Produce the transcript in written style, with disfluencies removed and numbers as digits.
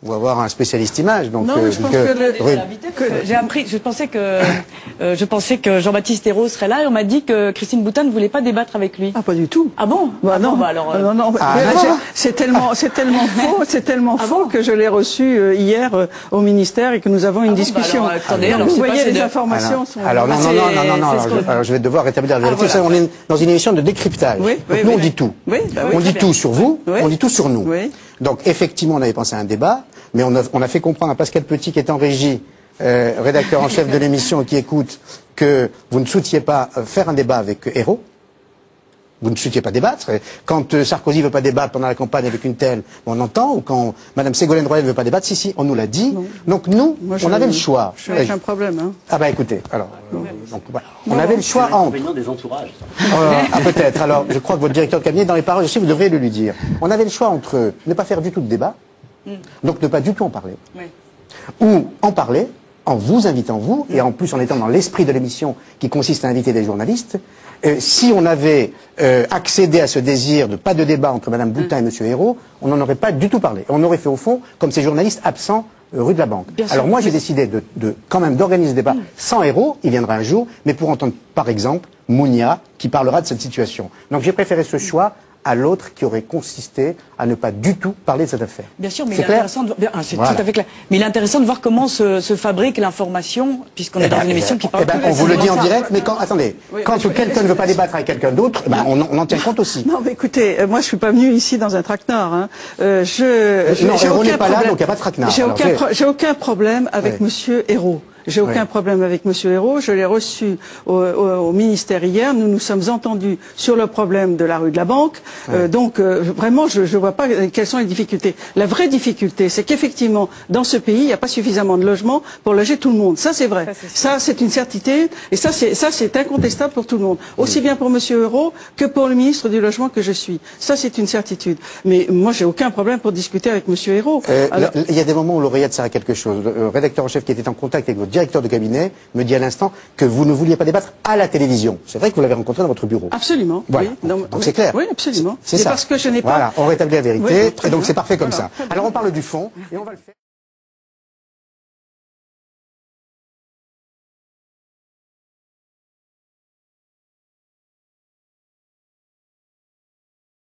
ou avoir un spécialiste image. Donc, non, je pense j'ai appris. Je pensais que Jean-Baptiste Ayrault serait là et on m'a dit que Christine Boutin ne voulait pas débattre avec lui. Ah, pas du tout. Ah bon? Bah, non. Bon, bah alors. Non. C'est tellement faux que je l'ai reçu hier au ministère et que nous avons une discussion. Bah alors, attendez, donc, vous voyez, les informations sont. Alors non. Alors, je vais devoir rétablir la vérité. Voilà. On est dans une émission de décryptage. Nous, on dit tout. On dit tout sur vous. On dit tout sur nous. Donc effectivement, on avait pensé à un débat, mais on a fait comprendre à Pascal Petit, qui est en régie, rédacteur en chef de l'émission et qui écoute, que vous ne soutiez pas faire un débat avec Ayrault. Vous ne soutiez pas débattre. Quand Sarkozy veut pas débattre pendant la campagne avec une telle, on entend. Ou quand Madame Ségolène Royal ne veut pas débattre, si, on nous l'a dit. Non. Donc nous, on avait le choix. J'ai un problème. Hein. Ah bah écoutez, alors, donc, voilà. On avait le choix entre. Des entourages. Peut-être. Alors, je crois que votre directeur de cabinet, dans les paroles aussi, vous devriez le lui dire. On avait le choix entre ne pas faire du tout de débat, donc ne pas du tout en parler, ou en parler en vous invitant vous, et en plus en étant dans l'esprit de l'émission qui consiste à inviter des journalistes. Si on avait accédé à ce désir de pas de débat entre Madame Boutin et Monsieur Ayrault, on n'en aurait pas du tout parlé. On aurait fait au fond comme ces journalistes absents rue de la Banque. Alors moi j'ai décidé quand même d'organiser ce débat sans Ayrault, il viendra un jour, mais pour entendre par exemple Mounia qui parlera de cette situation. Donc j'ai préféré ce choix à l'autre qui aurait consisté à ne pas du tout parler de cette affaire. Bien sûr, mais il est intéressant de voir, c'est tout à fait clair. Mais il est intéressant de voir comment se fabrique l'information, puisqu'on est dans une émission qui parle. On vous le dit en direct, mais attendez, quand quelqu'un ne veut pas débattre avec quelqu'un d'autre, on en tient compte aussi. Non, mais écoutez, moi je suis pas venu ici dans un traquenard. Hein. Ayrault n'est pas là, donc il n'y a pas de traquenard. J'ai aucun problème avec Monsieur Ayrault. J'ai aucun problème avec Monsieur Ayrault. Je l'ai reçu au ministère hier. Nous nous sommes entendus sur le problème de la rue de la Banque. Donc vraiment, je vois pas quelles sont les difficultés. La vraie difficulté, c'est qu'effectivement, dans ce pays, il n'y a pas suffisamment de logements pour loger tout le monde. Ça, c'est vrai. Ça, c'est une certitude. Et ça, c'est incontestable pour tout le monde. Aussi bien pour Monsieur Ayrault que pour le ministre du Logement que je suis. Ça, c'est une certitude. Mais moi, j'ai aucun problème pour discuter avec Monsieur Ayrault. Il y a des moments où l'oreillette sert à quelque chose. Le rédacteur en chef qui était en contact avec votre directeur de cabinet me dit à l'instant que vous ne vouliez pas débattre à la télévision. C'est vrai que vous l'avez rencontré dans votre bureau. Absolument. Voilà. Oui. Donc c'est clair. Oui, absolument. C'est ça. Parce que je n'ai pas. Voilà, on rétablit la vérité. Et donc c'est parfait comme ça. Alors on parle du fond et on va le faire.